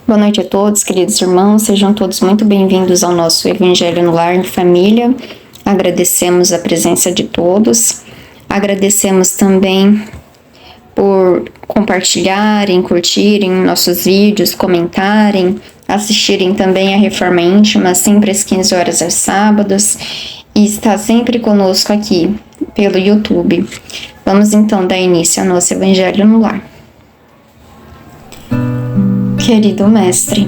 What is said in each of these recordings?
Boa noite a todos, queridos irmãos, sejam todos muito bem-vindos ao nosso Evangelho no Lar em Família. Agradecemos a presença de todos, agradecemos também por compartilharem, curtirem nossos vídeos, comentarem, assistirem também a Reforma Íntima, sempre às 15 horas aos sábados, e estar sempre conosco aqui pelo YouTube. Vamos então dar início ao nosso Evangelho no Lar. Querido Mestre,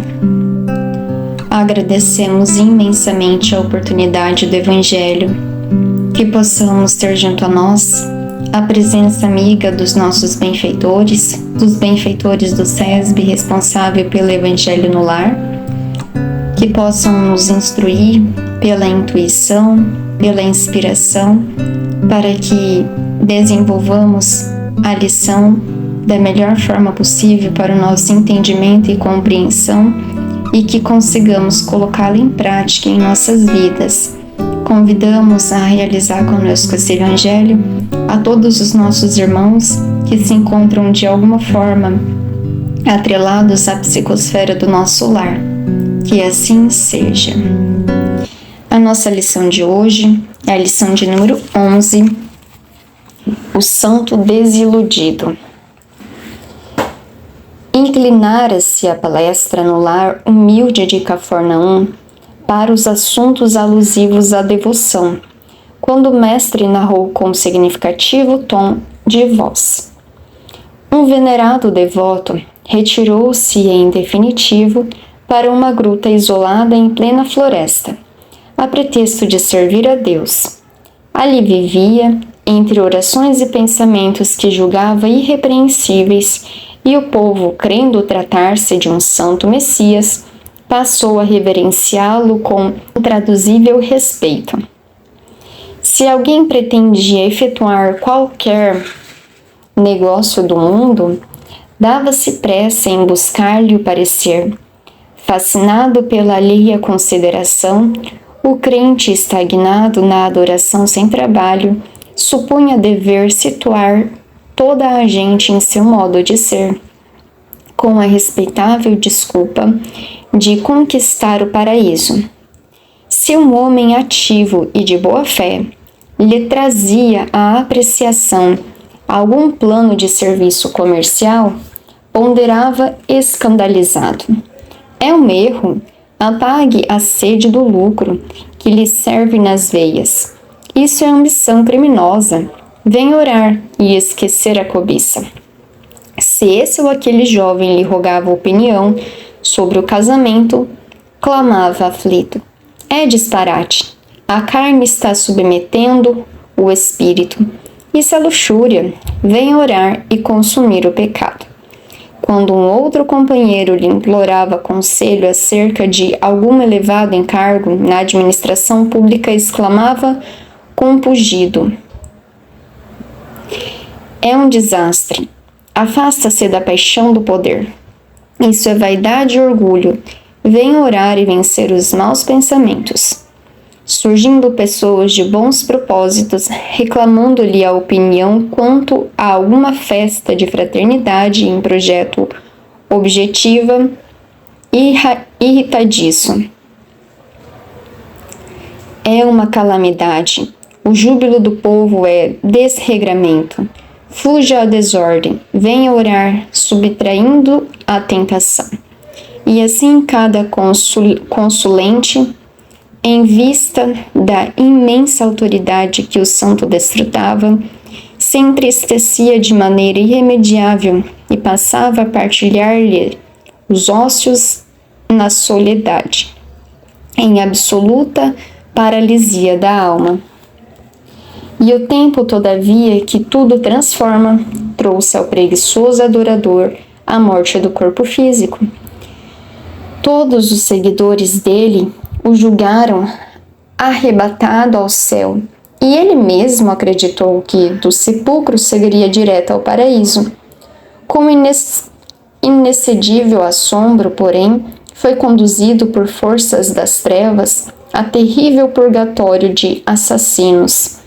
agradecemos imensamente a oportunidade do Evangelho, que possamos ter junto a nós a presença amiga dos nossos benfeitores, dos benfeitores do SESB responsável pelo Evangelho no Lar, que possam nos instruir pela intuição, pela inspiração, para que desenvolvamos a lição da melhor forma possível para o nosso entendimento e compreensão e que consigamos colocá-la em prática em nossas vidas. Convidamos a realizar conosco esse Evangelho a todos os nossos irmãos que se encontram de alguma forma atrelados à psicosfera do nosso lar. Que assim seja. A nossa lição de hoje é a lição de número 11, o Santo Desiludido. Inclinara-se a palestra no lar humilde de Cafarnaum para os assuntos alusivos à devoção, quando o mestre narrou com significativo tom de voz. Um venerado devoto retirou-se em definitivo para uma gruta isolada em plena floresta, a pretexto de servir a Deus. Ali vivia, entre orações e pensamentos que julgava irrepreensíveis, e o povo, crendo tratar-se de um santo Messias, passou a reverenciá-lo com intraduzível respeito. Se alguém pretendia efetuar qualquer negócio do mundo, dava-se pressa em buscar-lhe o parecer. Fascinado pela alheia consideração, o crente estagnado na adoração sem trabalho supunha dever situar toda a gente em seu modo de ser, com a respeitável desculpa de conquistar o paraíso. Se um homem ativo e de boa fé lhe trazia à apreciação algum plano de serviço comercial, ponderava escandalizado: é um erro, apague a sede do lucro que lhe serve nas veias. Isso é ambição criminosa. Vem orar e esquecer a cobiça. Se esse ou aquele jovem lhe rogava opinião sobre o casamento, clamava aflito: é disparate. A carne está submetendo o espírito. Isso é luxúria. Vem orar e consumir o pecado. Quando um outro companheiro lhe implorava conselho acerca de algum elevado encargo na administração pública, exclamava compungido: é um desastre. Afasta-se da paixão do poder. Isso é vaidade e orgulho. Vem orar e vencer os maus pensamentos. Surgindo pessoas de bons propósitos, reclamando-lhe a opinião quanto a alguma festa de fraternidade em projeto objetiva, irritadiço. É uma calamidade. O júbilo do povo é desregramento. Fuja à desordem, venha orar, subtraindo a tentação. E assim cada consulente, em vista da imensa autoridade que o santo desfrutava, se entristecia de maneira irremediável e passava a partilhar-lhe os ócios na soledade, em absoluta paralisia da alma. E o tempo, todavia, que tudo transforma, trouxe ao preguiçoso adorador a morte do corpo físico. Todos os seguidores dele o julgaram arrebatado ao céu, e ele mesmo acreditou que do sepulcro seguiria direto ao paraíso. Com inexcedível assombro, porém, foi conduzido por forças das trevas a terrível purgatório de assassinos.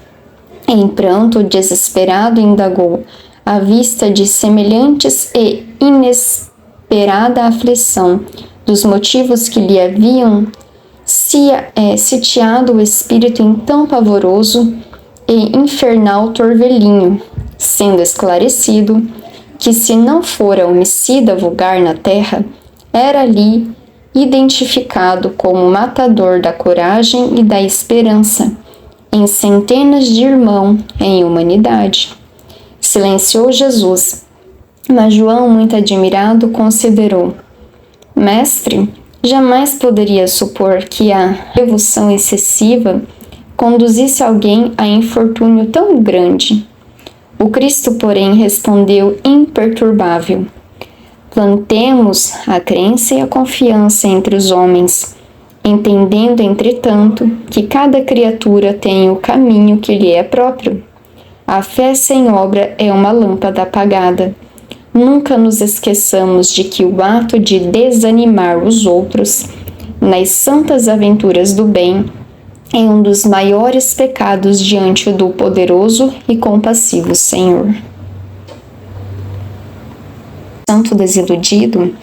Em pranto desesperado indagou, à vista de semelhantes e inesperada aflição dos motivos que lhe haviam sitiado o espírito em tão pavoroso e infernal torvelinho, sendo esclarecido que, se não fora homicida vulgar na terra, era ali identificado como matador da coragem e da esperança, em centenas de irmãos em humanidade. Silenciou Jesus, mas João, muito admirado, considerou: Mestre, jamais poderia supor que a devoção excessiva conduzisse alguém a infortúnio tão grande. O Cristo, porém, respondeu imperturbável: Plantemos a crença e a confiança entre os homens, entendendo, entretanto, que cada criatura tem o caminho que lhe é próprio. A fé sem obra é uma lâmpada apagada. Nunca nos esqueçamos de que o ato de desanimar os outros nas santas aventuras do bem é um dos maiores pecados diante do poderoso e compassivo Senhor. O santo desiludido,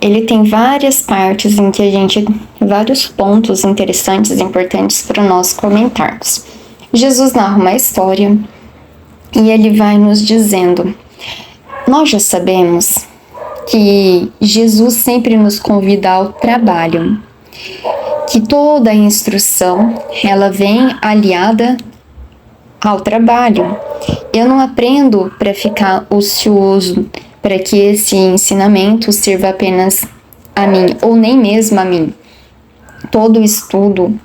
ele tem várias partes em que vários pontos interessantes e importantes para nós comentarmos. Jesus narra uma história e ele vai nos dizendo: nós já sabemos que Jesus sempre nos convida ao trabalho, que toda a instrução ela vem aliada ao trabalho. Eu não aprendo para ficar ocioso, para que esse ensinamento sirva apenas a mim, ou nem mesmo a mim. Todo estudo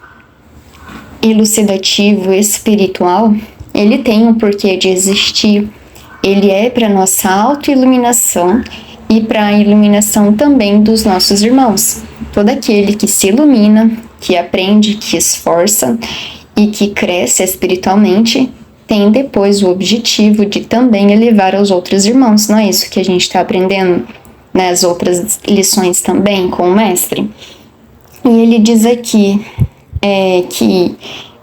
elucidativo espiritual, ele tem um porquê de existir. Ele é para nossa autoiluminação e para a iluminação também dos nossos irmãos. Todo aquele que se ilumina, que aprende, que esforça e que cresce espiritualmente, tem depois o objetivo de também elevar aos outros irmãos. Não é isso que a gente está aprendendo nas outras lições também com o mestre? E ele diz aqui que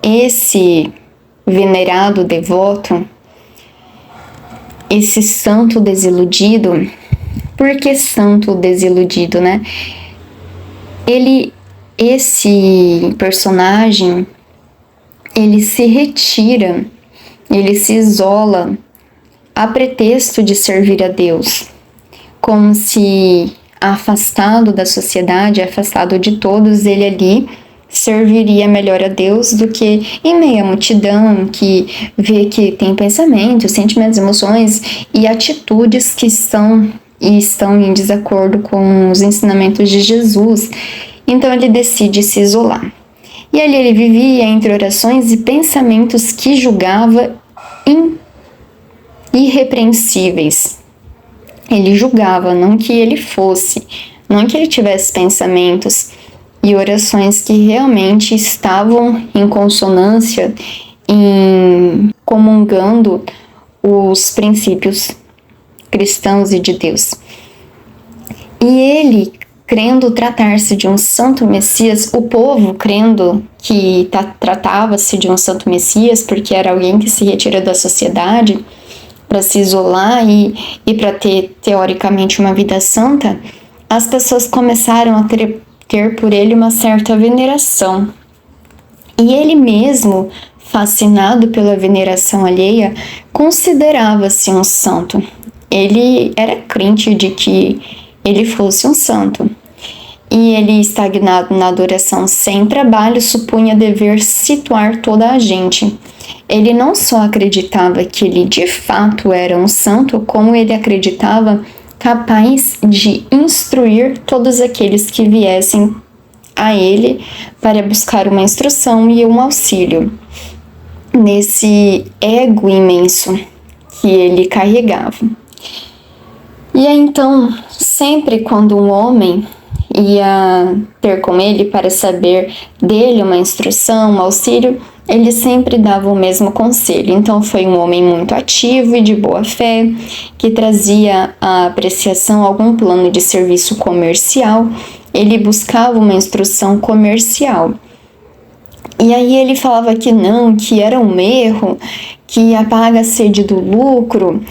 esse venerado devoto, esse santo desiludido, por que santo desiludido, né? Esse personagem, ele se retira, ele se isola a pretexto de servir a Deus, como se afastado da sociedade, afastado de todos, ele ali serviria melhor a Deus do que em meio à multidão que vê que tem pensamentos, sentimentos, emoções e atitudes que estão em desacordo com os ensinamentos de Jesus. Então ele decide se isolar. E ali ele vivia entre orações e pensamentos que julgava irrepreensíveis. Ele julgava, não que ele fosse, não que ele tivesse pensamentos e orações que realmente estavam em consonância, comungando os princípios cristãos e de Deus. E ele, crendo tratar-se de um santo Messias, o povo crendo que tratava-se de um santo Messias, porque era alguém que se retira da sociedade para se isolar e para ter, teoricamente, uma vida santa, as pessoas começaram a ter por ele uma certa veneração. E ele mesmo, fascinado pela veneração alheia, considerava-se um santo. Ele era crente de que ele fosse um santo. E ele, estagnado na adoração sem trabalho, supunha dever situar toda a gente. Ele não só acreditava que ele de fato era um santo, como ele acreditava capaz de instruir todos aqueles que viessem a ele para buscar uma instrução e um auxílio, nesse ego imenso que ele carregava. E aí, então, sempre quando um homem ia ter com ele para saber dele uma instrução, um auxílio, ele sempre dava o mesmo conselho. Então foi um homem muito ativo e de boa fé, que trazia à apreciação algum plano de serviço comercial. Ele buscava uma instrução comercial. E aí ele falava que não, que era um erro, que apaga a sede do lucro.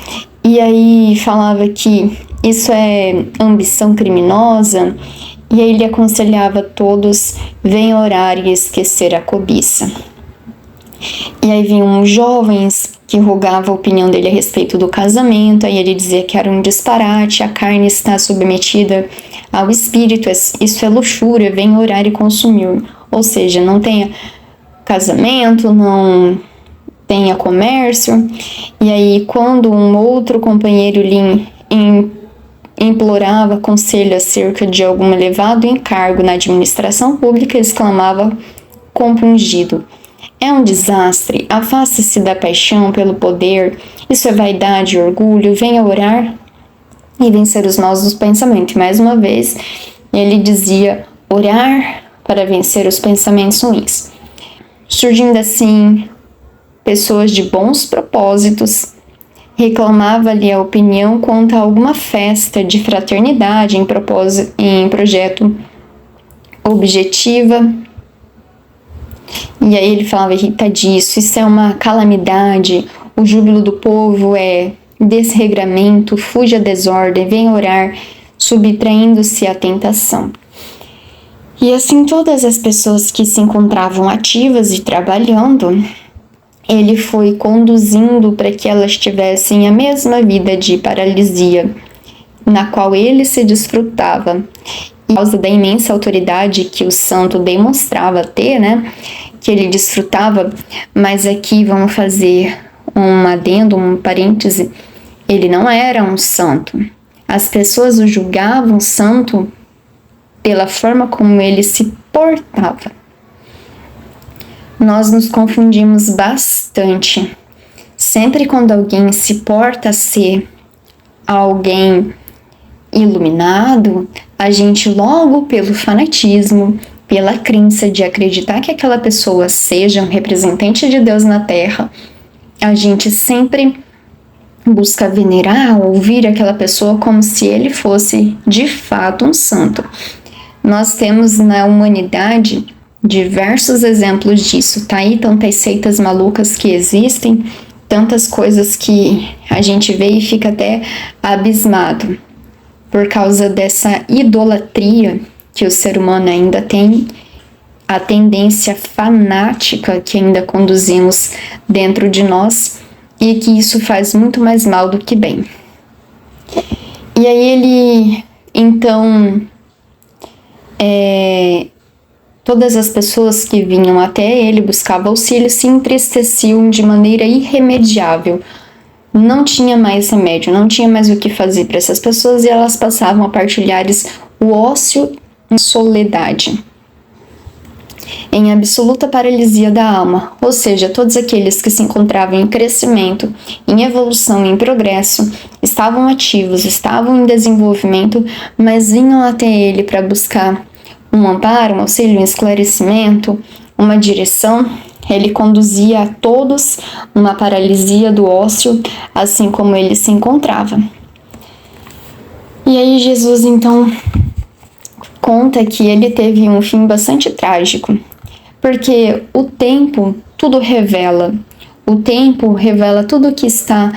E aí falava que Isso é ambição criminosa? E aí ele aconselhava todos: venham orar e esquecer a cobiça. E aí vinham jovens que rogavam a opinião dele a respeito do casamento, aí ele dizia que era um disparate, a carne está submetida ao espírito, isso é luxúria, venha orar e consumir. Ou seja, não tenha casamento, não tenha comércio. E aí quando um outro companheiro lhe implorava conselho acerca de algum elevado encargo na administração pública, exclamava compungido: é um desastre, afaste-se da paixão pelo poder, isso é vaidade e orgulho, venha orar e vencer os maus dos pensamentos. E mais uma vez, ele dizia orar para vencer os pensamentos ruins. Surgindo assim pessoas de bons propósitos, reclamava-lhe a opinião quanto a alguma festa de fraternidade em projeto objetiva. E aí ele falava irritadiço: isso é uma calamidade, o júbilo do povo é desregramento, fuja a desordem, venha orar, subtraindo-se à tentação. E assim todas as pessoas que se encontravam ativas e trabalhando, ele foi conduzindo para que elas tivessem a mesma vida de paralisia, na qual ele se desfrutava. E por causa da imensa autoridade que o santo demonstrava ter, que ele desfrutava, mas aqui vamos fazer um adendo, um parêntese, ele não era um santo. As pessoas o julgavam santo pela forma como ele se portava. Nós nos confundimos bastante. Sempre quando alguém se porta a ser alguém iluminado, a gente logo pelo fanatismo, pela crença de acreditar que aquela pessoa seja um representante de Deus na Terra, a gente sempre busca venerar, ouvir aquela pessoa como se ele fosse de fato um santo. Nós temos na humanidade diversos exemplos disso, tá aí tantas seitas malucas que existem, tantas coisas que a gente vê e fica até abismado por causa dessa idolatria que o ser humano ainda tem, a tendência fanática que ainda conduzimos dentro de nós, e que isso faz muito mais mal do que bem. E aí ele, então, todas as pessoas que vinham até ele, buscavam auxílio, se entristeciam de maneira irremediável. Não tinha mais remédio, não tinha mais o que fazer para essas pessoas, e elas passavam a partilhar o ócio em soledade, em absoluta paralisia da alma, ou seja, todos aqueles que se encontravam em crescimento, em evolução, em progresso, estavam ativos, estavam em desenvolvimento, mas vinham até ele para buscar um amparo, um auxílio, um esclarecimento, uma direção. Ele conduzia a todos numa paralisia do ócio, assim como ele se encontrava. E aí Jesus então conta que ele teve um fim bastante trágico, porque o tempo tudo revela. O tempo revela tudo que está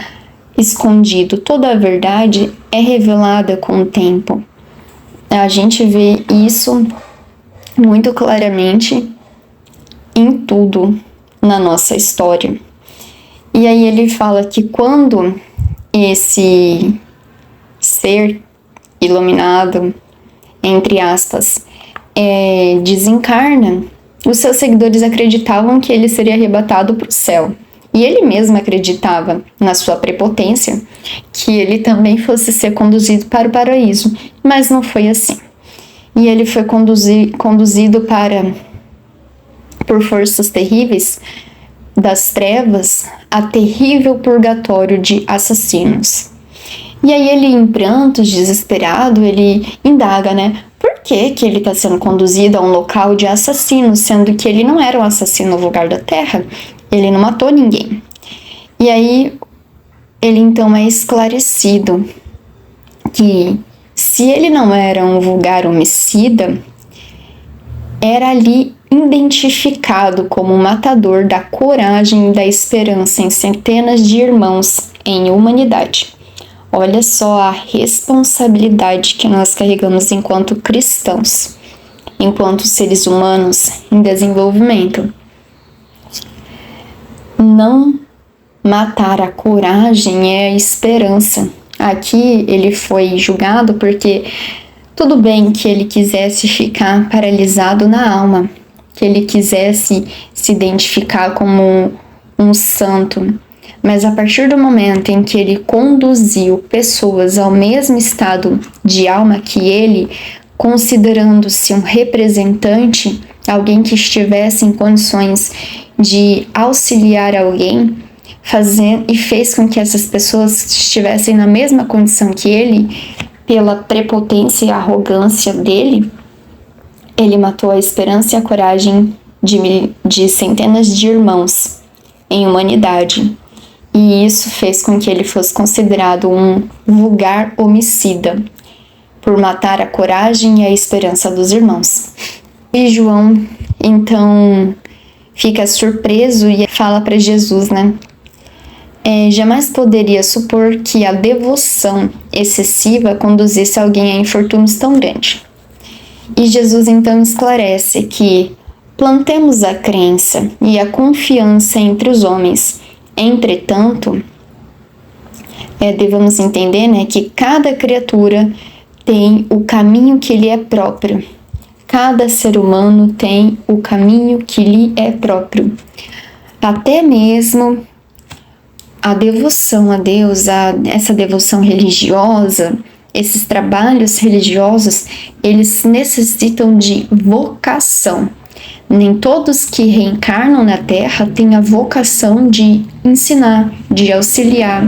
escondido. Toda a verdade é revelada com o tempo. A gente vê isso muito claramente em tudo na nossa história. E aí ele fala que quando esse ser iluminado, entre aspas, desencarna, os seus seguidores acreditavam que ele seria arrebatado para o céu. E ele mesmo acreditava, na sua prepotência, que ele também fosse ser conduzido para o paraíso, mas não foi assim. E ele foi conduzido por forças terríveis das trevas, a terrível purgatório de assassinos. E aí ele, em prantos, desesperado, ele indaga, por que ele está sendo conduzido a um local de assassinos, sendo que ele não era um assassino no vulgar da terra, ele não matou ninguém. E aí ele então é esclarecido que se ele não era um vulgar homicida, era ali identificado como um matador da coragem e da esperança em centenas de irmãos em humanidade. Olha só a responsabilidade que nós carregamos enquanto cristãos, enquanto seres humanos em desenvolvimento. Não matar a coragem é a esperança. Aqui ele foi julgado porque tudo bem que ele quisesse ficar paralisado na alma, que ele quisesse se identificar como um santo, mas a partir do momento em que ele conduziu pessoas ao mesmo estado de alma que ele, considerando-se um representante, alguém que estivesse em condições de auxiliar alguém, e fez com que essas pessoas estivessem na mesma condição que ele, pela prepotência e arrogância dele, ele matou a esperança e a coragem de centenas de irmãos em humanidade. E isso fez com que ele fosse considerado um vulgar homicida, por matar a coragem e a esperança dos irmãos. E João, então, fica surpreso e fala para Jesus, né? Jamais poderia supor que a devoção excessiva conduzisse alguém a infortúnios tão grandes. E Jesus então esclarece que plantemos a crença e a confiança entre os homens. Entretanto, devemos entender, né, que cada criatura tem o caminho que lhe é próprio. Cada ser humano tem o caminho que lhe é próprio. Até mesmo a devoção a Deus, essa devoção religiosa, esses trabalhos religiosos, eles necessitam de vocação. Nem todos que reencarnam na Terra têm a vocação de ensinar, de auxiliar.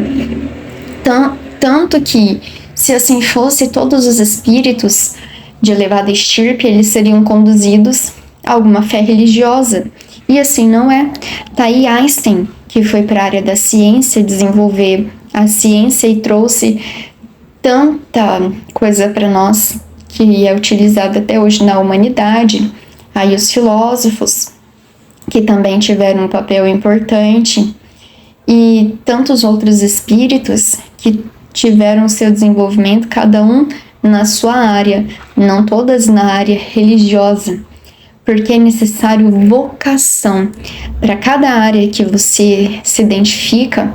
Tanto que, se assim fosse, todos os espíritos de elevada estirpe, eles seriam conduzidos a alguma fé religiosa. E assim não é. Tá aí Einstein, que foi para a área da ciência, desenvolver a ciência e trouxe tanta coisa para nós que é utilizada até hoje na humanidade. Aí os filósofos, que também tiveram um papel importante, e tantos outros espíritos que tiveram seu desenvolvimento, cada um na sua área, não todas na área religiosa, porque é necessário vocação. Para cada área que você se identifica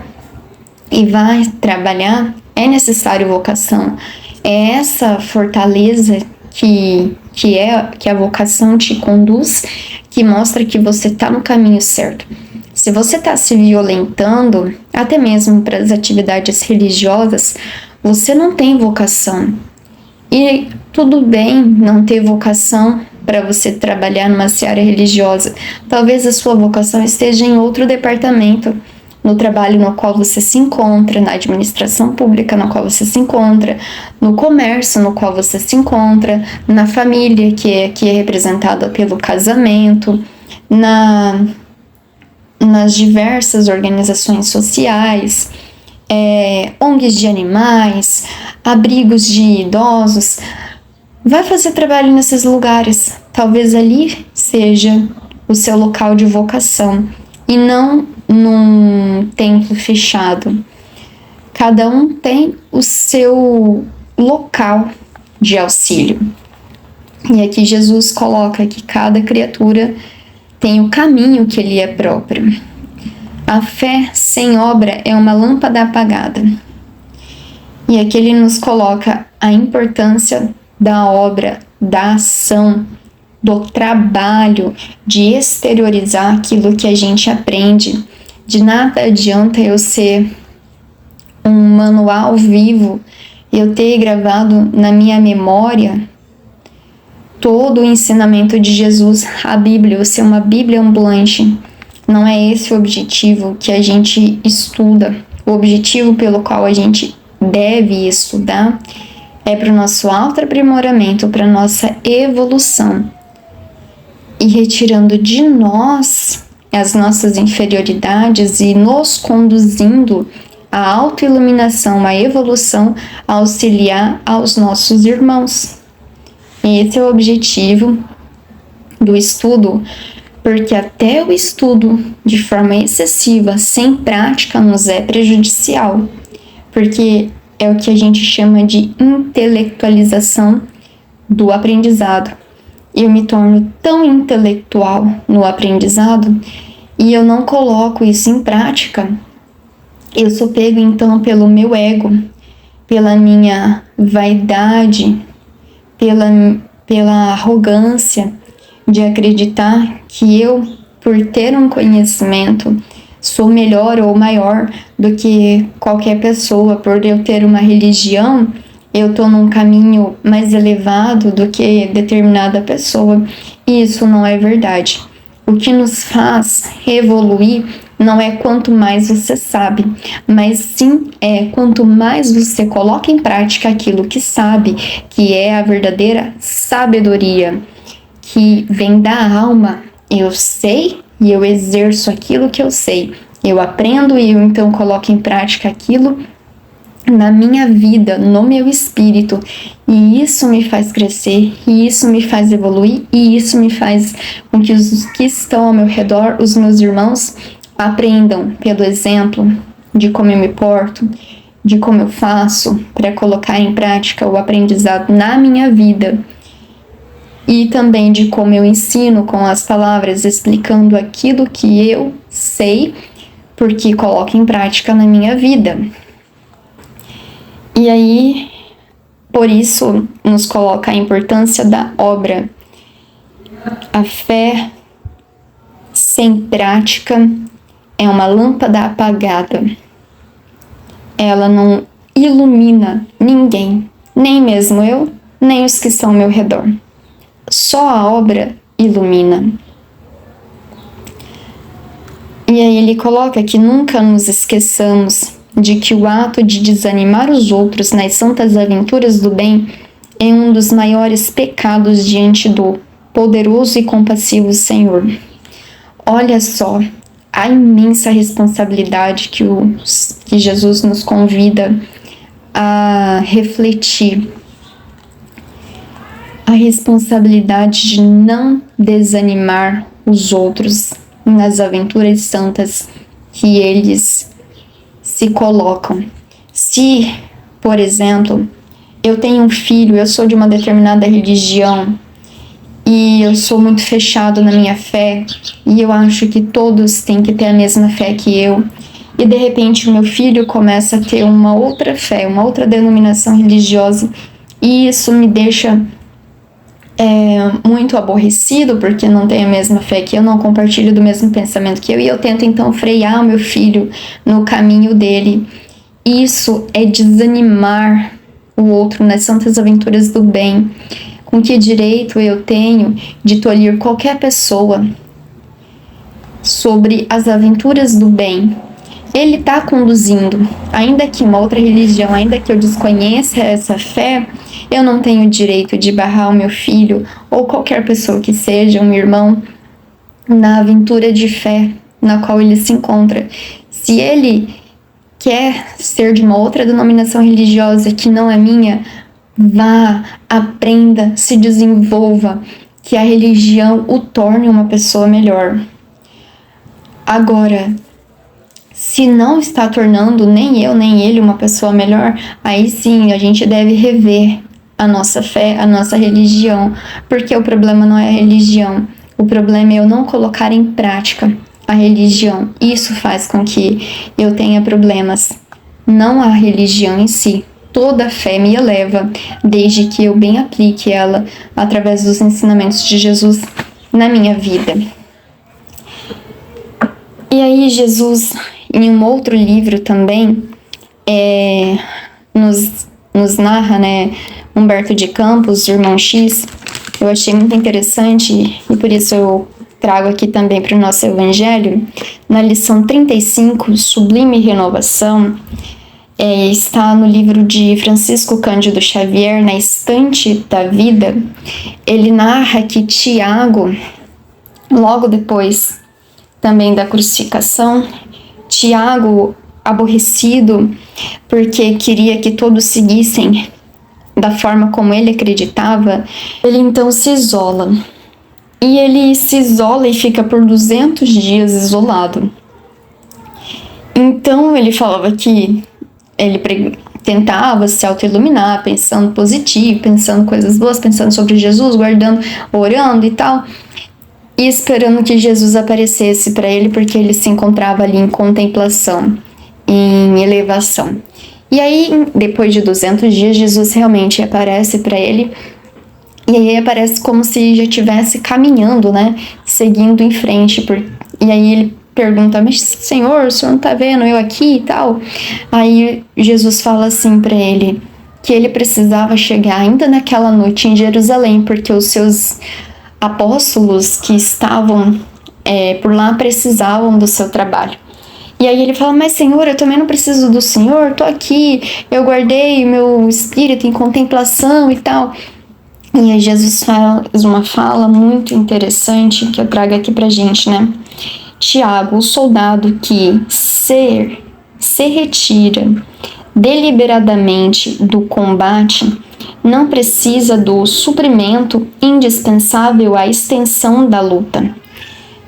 e vai trabalhar, é necessário vocação. É essa fortaleza que a vocação te conduz, que mostra que você está no caminho certo. Se você está se violentando, até mesmo para as atividades religiosas, você não tem vocação. E tudo bem não ter vocação para você trabalhar numa seara religiosa. Talvez a sua vocação esteja em outro departamento, no trabalho no qual você se encontra, na administração pública na qual você se encontra, no comércio no qual você se encontra, na família que é representada pelo casamento, nas diversas organizações sociais, ONGs de animais, abrigos de idosos. Vai fazer trabalho nesses lugares. Talvez ali seja o seu local de vocação e não num templo fechado. Cada um tem o seu local de auxílio. E aqui Jesus coloca que cada criatura tem o caminho que lhe é próprio. A fé sem obra é uma lâmpada apagada. E aqui ele nos coloca a importância da obra, da ação, do trabalho, de exteriorizar aquilo que a gente aprende. De nada adianta eu ser um manual vivo, eu ter gravado na minha memória todo o ensinamento de Jesus, a Bíblia, eu ser uma Bíblia ambulante. Não é esse o objetivo que a gente estuda. O objetivo pelo qual a gente deve estudar é para o nosso autoaprimoramento, para a nossa evolução. E retirando de nós as nossas inferioridades e nos conduzindo à autoiluminação, à evolução, a auxiliar aos nossos irmãos. E esse é o objetivo do estudo, porque até o estudo de forma excessiva, sem prática, nos é prejudicial. Porque é o que a gente chama de intelectualização do aprendizado. Eu me torno tão intelectual no aprendizado e eu não coloco isso em prática. Eu sou pego então pelo meu ego, pela minha vaidade, pela arrogância de acreditar que eu, por ter um conhecimento, sou melhor ou maior do que qualquer pessoa. Por eu ter uma religião, eu estou num caminho mais elevado do que determinada pessoa. E isso não é verdade. O que nos faz evoluir não é quanto mais você sabe, mas sim é quanto mais você coloca em prática aquilo que sabe, que é a verdadeira sabedoria, que vem da alma. Eu sei e eu exerço aquilo que eu sei. Eu aprendo e eu então coloco em prática aquilo na minha vida, no meu espírito, e isso me faz crescer, e isso me faz evoluir, e isso me faz com que os que estão ao meu redor, os meus irmãos, aprendam pelo exemplo de como eu me porto, de como eu faço para colocar em prática o aprendizado na minha vida, e também de como eu ensino com as palavras, explicando aquilo que eu sei, porque coloco em prática na minha vida. E aí, por isso, nos coloca a importância da obra. A fé sem prática é uma lâmpada apagada. Ela não ilumina ninguém, nem mesmo eu, nem os que estão ao meu redor. Só a obra ilumina. E aí ele coloca que nunca nos esqueçamos de que o ato de desanimar os outros nas santas aventuras do bem é um dos maiores pecados diante do poderoso e compassivo Senhor. Olha só a imensa responsabilidade que Jesus nos convida a refletir. A responsabilidade de não desanimar os outros nas aventuras santas que eles se colocam. Se, por exemplo, eu tenho um filho, eu sou de uma determinada religião e eu sou muito fechado na minha fé e eu acho que todos têm que ter a mesma fé que eu, e de repente o meu filho começa a ter uma outra fé, uma outra denominação religiosa, e isso me deixa muito aborrecido, porque não tem a mesma fé que eu, não compartilho do mesmo pensamento que eu, e eu tento então frear o meu filho no caminho dele. Isso é desanimar o outro nas santas aventuras do bem. Com que direito eu tenho de tolir qualquer pessoa sobre as aventuras do bem? Ele está conduzindo, ainda que uma outra religião, ainda que eu desconheça essa fé, eu não tenho direito de barrar o meu filho ou qualquer pessoa que seja, um irmão, na aventura de fé na qual ele se encontra. Se ele quer ser de uma outra denominação religiosa que não é minha, vá, aprenda, se desenvolva, que a religião o torne uma pessoa melhor. Agora, se não está tornando nem eu nem ele uma pessoa melhor, aí sim a gente deve rever a nossa fé, a nossa religião, porque o problema não é a religião, o problema é eu não colocar em prática a religião. Isso faz com que eu tenha problemas, não a religião em si. Toda fé me eleva, desde que eu bem aplique ela através dos ensinamentos de Jesus na minha vida. E aí Jesus, em um outro livro também, nos narra, né, Humberto de Campos, Irmão X. Eu achei muito interessante e por isso eu trago aqui também para o nosso evangelho. Na lição 35, Sublime Renovação, está no livro de Francisco Cândido Xavier, Na Estante da Vida. Ele narra que Tiago, logo depois também da crucificação, Tiago, aborrecido porque queria que todos seguissem da forma como ele acreditava, ele então se isola. E ele se isola e fica por 200 dias isolado. Então ele falava que tentava se auto-iluminar, pensando positivo, pensando coisas boas, pensando sobre Jesus, guardando, orando e tal, e esperando que Jesus aparecesse para ele, porque ele se encontrava ali em contemplação, em elevação. E aí, depois de 200 dias, Jesus realmente aparece para ele, e aí aparece como se já estivesse caminhando, né, seguindo em frente, e aí ele pergunta, mas Senhor, o Senhor não tá vendo eu aqui e tal? Aí Jesus fala assim para ele, que ele precisava chegar ainda naquela noite em Jerusalém, porque os seus apóstolos que estavam por lá precisavam do seu trabalho. E aí ele fala, mas Senhor, eu também não preciso do Senhor, tô aqui, eu guardei meu espírito em contemplação e tal. E aí Jesus faz uma fala muito interessante que eu trago aqui pra gente, né? Tiago, o soldado que se retira deliberadamente do combate, não precisa do suprimento indispensável à extensão da luta.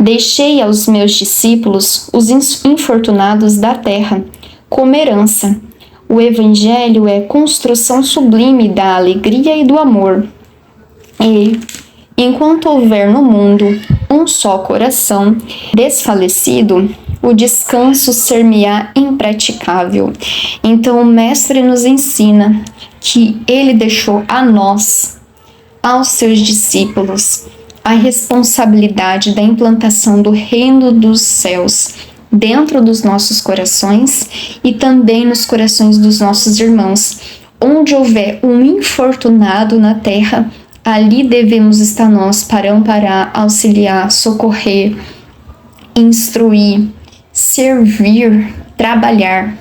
Deixei aos meus discípulos os infortunados da terra, como herança. O Evangelho é construção sublime da alegria e do amor. E, enquanto houver no mundo um só coração desfalecido, o descanso ser-me-á impraticável. Então o Mestre nos ensina que ele deixou a nós, aos seus discípulos, a responsabilidade da implantação do reino dos céus dentro dos nossos corações e também nos corações dos nossos irmãos. Onde houver um infortunado na terra, ali devemos estar nós para amparar, auxiliar, socorrer, instruir, servir, trabalhar.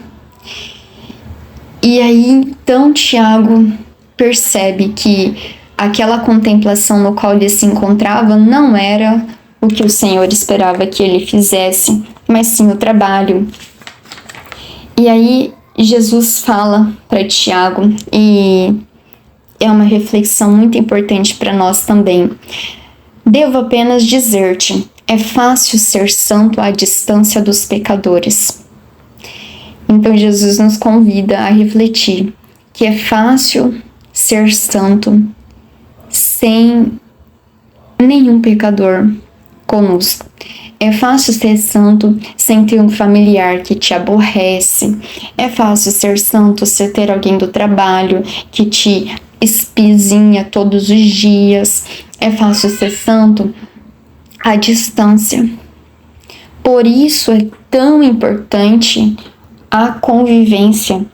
E aí, então, Tiago percebe que aquela contemplação no qual ele se encontrava não era o que o Senhor esperava que ele fizesse, mas sim o trabalho. E aí, Jesus fala para Tiago, e é uma reflexão muito importante para nós também. Devo apenas dizer-te, é fácil ser santo à distância dos pecadores. Então Jesus nos convida a refletir que é fácil ser santo sem nenhum pecador conosco. É fácil ser santo sem ter um familiar que te aborrece. É fácil ser santo sem ter alguém do trabalho que te espizinha todos os dias. É fácil ser santo à distância. Por isso é tão importante a convivência.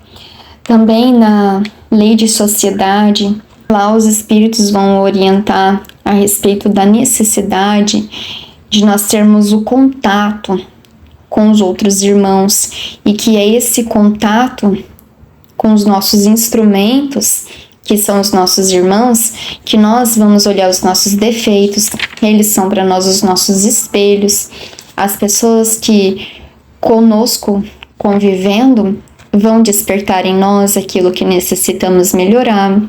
Também na lei de sociedade, lá os espíritos vão orientar a respeito da necessidade de nós termos o contato com os outros irmãos, e que é esse contato com os nossos instrumentos, que são os nossos irmãos, que nós vamos olhar os nossos defeitos, eles são para nós os nossos espelhos. As pessoas que conosco convivendo vão despertar em nós aquilo que necessitamos melhorar,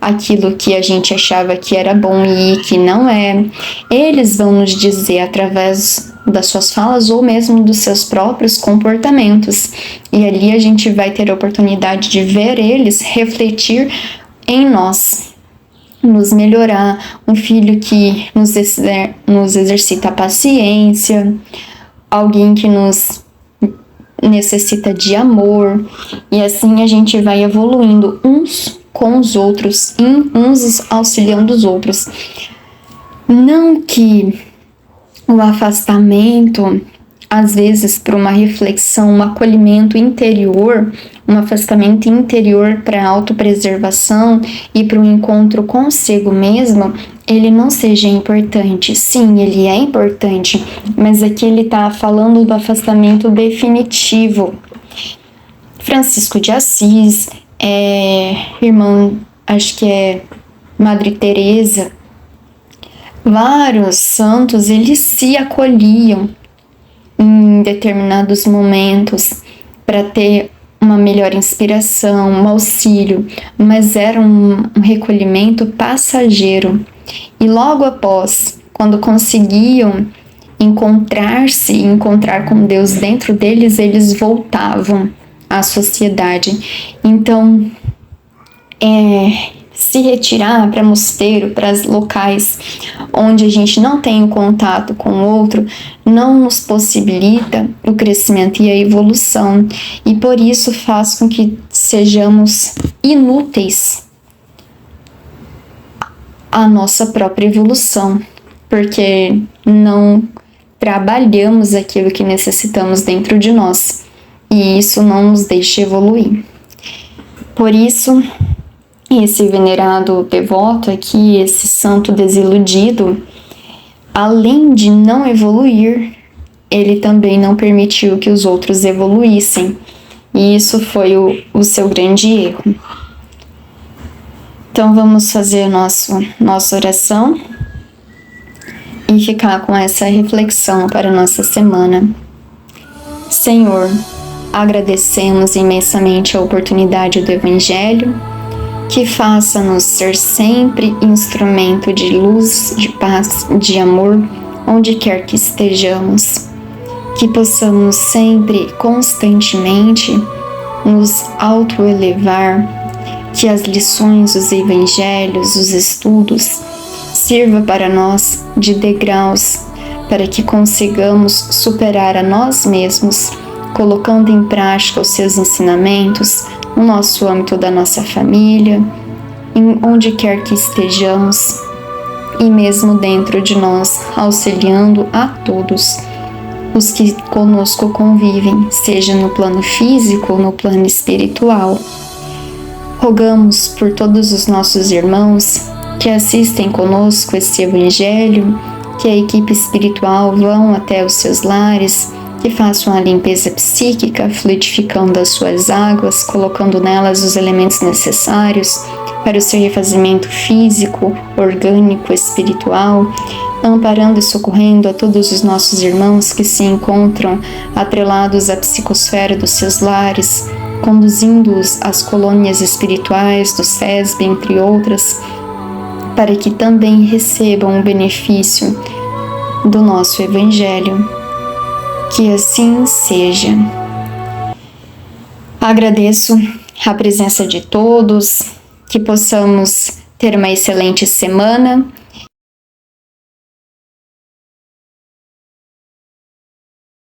aquilo que a gente achava que era bom e que não é. Eles vão nos dizer através das suas falas ou mesmo dos seus próprios comportamentos. E ali a gente vai ter a oportunidade de ver eles refletir em nós, nos melhorar. Um filho que nos exercita a paciência, alguém que nos necessita de amor, e assim a gente vai evoluindo uns com os outros, uns auxiliando os outros. Não que o afastamento, às vezes por uma reflexão, um acolhimento interior, um afastamento interior para a autopreservação e para o encontro consigo mesmo, ele não seja importante. Sim, ele é importante, mas aqui ele está falando do afastamento definitivo. Francisco de Assis, irmã, acho que é Madre Teresa, vários santos, eles se acolhiam em determinados momentos para ter uma melhor inspiração, um auxílio, mas era um recolhimento passageiro. E logo após, quando conseguiam encontrar com Deus dentro deles, eles voltavam à sociedade. Então, se retirar para mosteiro, para locais onde a gente não tem o contato com o outro, não nos possibilita o crescimento e a evolução, e por isso faz com que sejamos inúteis à nossa própria evolução, porque não trabalhamos aquilo que necessitamos dentro de nós, e isso não nos deixa evoluir. Por isso, esse venerado devoto aqui, esse santo desiludido, além de não evoluir, ele também não permitiu que os outros evoluíssem. E isso foi o seu grande erro. Então vamos fazer nossa oração e ficar com essa reflexão para a nossa semana. Senhor, agradecemos imensamente a oportunidade do Evangelho, que faça-nos ser sempre instrumento de luz, de paz, de amor, onde quer que estejamos. Que possamos sempre, constantemente, nos autoelevar, que as lições, os evangelhos, os estudos sirva para nós de degraus, para que consigamos superar a nós mesmos, colocando em prática os seus ensinamentos no nosso âmbito da nossa família, em onde quer que estejamos, e mesmo dentro de nós, auxiliando a todos os que conosco convivem, seja no plano físico ou no plano espiritual. Rogamos por todos os nossos irmãos que assistem conosco esse Evangelho, que a equipe espiritual vão até os seus lares, que façam a limpeza psíquica, fluidificando as suas águas, colocando nelas os elementos necessários para o seu refazimento físico, orgânico, espiritual, amparando e socorrendo a todos os nossos irmãos que se encontram atrelados à psicosfera dos seus lares, conduzindo-os às colônias espirituais do SESB, entre outras, para que também recebam o benefício do nosso Evangelho. Que assim seja. Agradeço a presença de todos, que possamos ter uma excelente semana